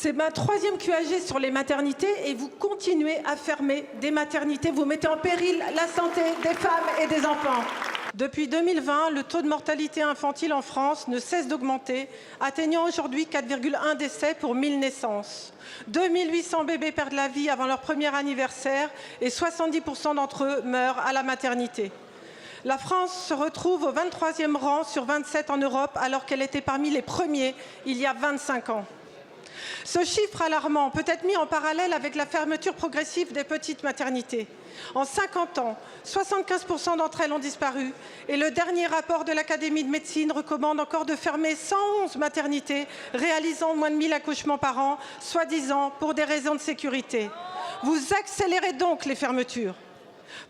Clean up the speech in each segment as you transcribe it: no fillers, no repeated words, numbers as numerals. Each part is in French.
C'est ma troisième QAG sur les maternités et vous continuez à fermer des maternités. Vous mettez en péril la santé des femmes et des enfants. Depuis 2020, le taux de mortalité infantile en France ne cesse d'augmenter, atteignant aujourd'hui 4,1 décès pour 1000 naissances. 2800 bébés perdent la vie avant leur premier anniversaire et 70% d'entre eux meurent à la maternité. La France se retrouve au 23e rang sur 27 en Europe, alors qu'elle était parmi les premiers il y a 25 ans. Ce chiffre alarmant peut être mis en parallèle avec la fermeture progressive des petites maternités. En 50 ans, 75% d'entre elles ont disparu et le dernier rapport de l'Académie de médecine recommande encore de fermer 111 maternités réalisant moins de 1000 accouchements par an, soi-disant pour des raisons de sécurité. Vous accélérez donc les fermetures.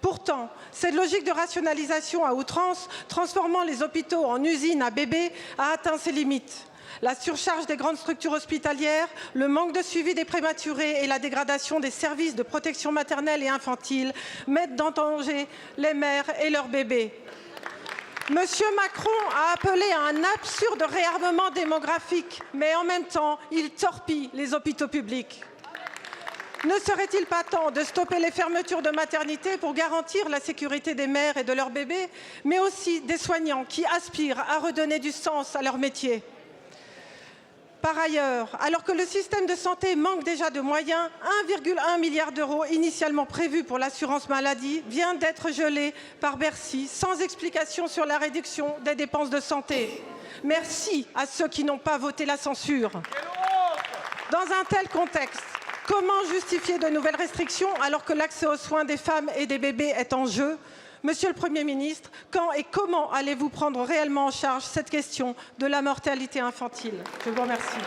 Pourtant, cette logique de rationalisation à outrance, transformant les hôpitaux en usines à bébés, a atteint ses limites. La surcharge des grandes structures hospitalières, le manque de suivi des prématurés et la dégradation des services de protection maternelle et infantile mettent en danger les mères et leurs bébés. Monsieur Macron a appelé à un absurde réarmement démographique, mais en même temps, il torpille les hôpitaux publics. Ne serait-il pas temps de stopper les fermetures de maternités pour garantir la sécurité des mères et de leurs bébés, mais aussi des soignants qui aspirent à redonner du sens à leur métier ? Par ailleurs, alors que le système de santé manque déjà de moyens, 1,1 milliard d'euros initialement prévus pour l'assurance maladie vient d'être gelé par Bercy, sans explication sur la réduction des dépenses de santé. Merci à ceux qui n'ont pas voté la censure. Dans un tel contexte, comment justifier de nouvelles restrictions alors que l'accès aux soins des femmes et des bébés est en jeu ? Monsieur le Premier ministre, quand et comment allez-vous prendre réellement en charge cette question de la mortalité infantile ? Je vous remercie.